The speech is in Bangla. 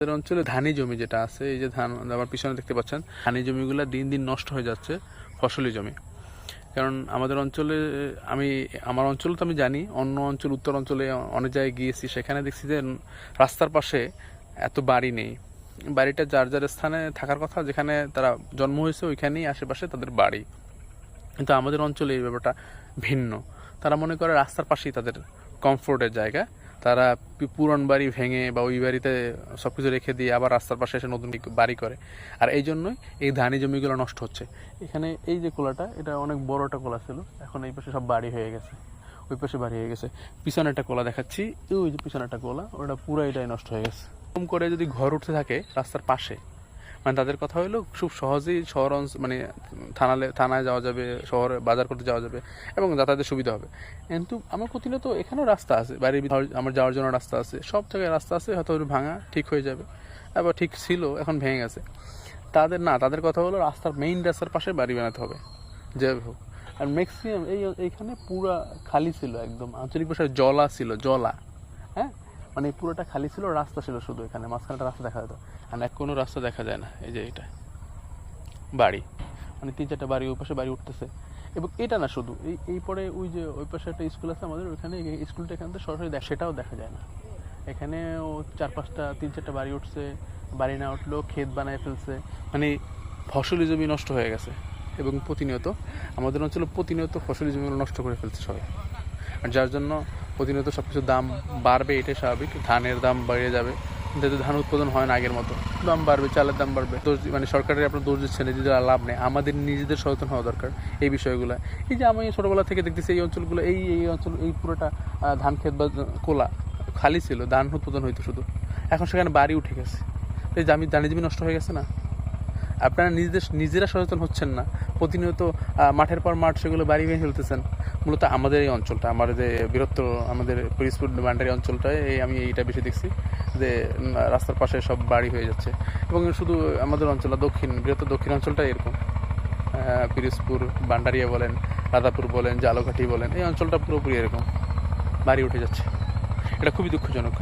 আমাদের অঞ্চলে ধানি জমি যেটা আছে, এই যে ধান আমার পিছনে দেখতে পাচ্ছেন, ধানি জমিগুলো দিন দিন নষ্ট হয়ে যাচ্ছে ফসলি জমি। কারণ আমাদের অঞ্চলে আমার অঞ্চল তো আমি জানি, অন্য অঞ্চল উত্তর অঞ্চলে অনেক জায়গায় গিয়েছি, সেখানে দেখছি যে রাস্তার পাশে এত বাড়ি নেই। বাড়িটা যার যার স্থানে থাকার কথা, যেখানে তারা জন্ম হয়েছে ওইখানেই আশেপাশে তাদের বাড়ি। কিন্তু আমাদের অঞ্চলে এই ব্যাপারটা ভিন্ন। তারা মনে করে রাস্তার পাশেই তাদের কমফোর্টের জায়গা, তারা পুরন বাড়ি ভেঙে বা ওই বাড়িতে সবকিছু রেখে দিয়ে আবার রাস্তার পাশে এসে নতুন বাড়ি করে। আর এই জন্যই এই ধানি জমিগুলো নষ্ট হচ্ছে। এখানে এই যে কোলাটা, এটা অনেক বড় একটা কোলা ছিল, এখন এই পাশে সব বাড়ি হয়ে গেছে, ওই পাশে বাড়ি হয়ে গেছে। পিছনে একটা কোলা দেখাচ্ছি, ওই যে পিছনে একটা কোলা, ওটা পুরাইটাই নষ্ট হয়ে গেছে। এরকম করে যদি ঘর উঠতে থাকে রাস্তার পাশে, মানে তাদের কথা হলো খুব সহজেই শহর মানে থানায় যাওয়া যাবে, শহরে বাজার করতে যাওয়া যাবে এবং যাতায়াতের সুবিধা হবে। কিন্তু আমার প্রতিনিয়ত এখানেও রাস্তা আছে, বাড়ির ভিতর আমার যাওয়ার জন্য রাস্তা আছে, সব জায়গায় রাস্তা আছে, হয়তো ভাঙা ঠিক হয়ে যাবে, আবার ঠিক ছিল এখন ভেঙে গেছে। তাদের কথা হলো রাস্তার মেইন রাস্তার পাশে বাড়ি বানাতে হবে যে হোক। আর ম্যাক্সিমাম এইখানে পুরা খালি ছিল, একদম আঞ্চলিক ভাষায় জলা ছিল, জলা। হ্যাঁ, মানে পুরোটা খালি ছিল, রাস্তা ছিল শুধু, এখানে মাঝখানটা রাস্তা দেখা যেত, আর কোনো রাস্তা দেখা যায় না। এই যে এটা বাড়ি, মানে 3-4টা বাড়ি ওই পাশে বাড়ি উঠতেছে। এবং এটা না শুধু এই পরে ওই যে ওই পাশে একটা স্কুল আছে আমাদের, ওইখানে স্কুলটা এখান থেকে সরাসরি সেটাও দেখা যায় না। এখানে 4-5টা 3-4টা বাড়ি উঠছে, বাড়ি না উঠলেও ক্ষেত বানায় ফেলছে, মানে ফসলি জমি নষ্ট হয়ে গেছে। এবং প্রতিনিয়ত আমাদের অঞ্চলে ফসলি জমিগুলো নষ্ট করে ফেলছে সবাই। আর যার জন্য প্রতিনিয়ত সব কিছুর দাম বাড়বে, এটাই স্বাভাবিক। ধানের দাম বেড়ে যাবে, যেহেতু ধান উৎপাদন হয় না আগের মতো, দাম বাড়বে, চালের দাম বাড়বে। মানে সরকারের আপনার দোষ দিচ্ছেন, নিজেদের লাভ নেই, আমাদের নিজেদের সচেতন হওয়া দরকার এই বিষয়গুলো। এই যে আমি ছোটোবেলা থেকে দেখতেছি এই অঞ্চলগুলো, এই অঞ্চল, এই পুরোটা ধান ক্ষেত বা কোলা খালি ছিল, ধান উৎপাদন হইতো শুধু, এখন সেখানে বাড়ি উঠে গেছে। এই ধানি জমি নষ্ট হয়ে গেছে না? আপনারা নিজেরা সচেতন হচ্ছেন না, প্রতিনিয়ত মাঠের পর মাঠ সেগুলো বাড়ি ভেঙে ফেলতেছেন। মূলত আমাদের এই অঞ্চলটা, আমাদের যে বৃহত্তর আমাদের পিরিজপুর বান্ডারি অঞ্চলটায় আমি এইটা বেশি দেখছি যে রাস্তার পাশে সব বাড়ি হয়ে যাচ্ছে। এবং শুধু আমাদের অঞ্চল, বৃহত্তর দক্ষিণ অঞ্চলটাই এরকম। পিরিজপুর, বান্ডারিয়া বলেন, রাধাপুর বলেন, জালকাঠি বলেন, এই অঞ্চলটা পুরোপুরি এরকম বাড়ি উঠে যাচ্ছে। এটা খুবই দুঃখজনক।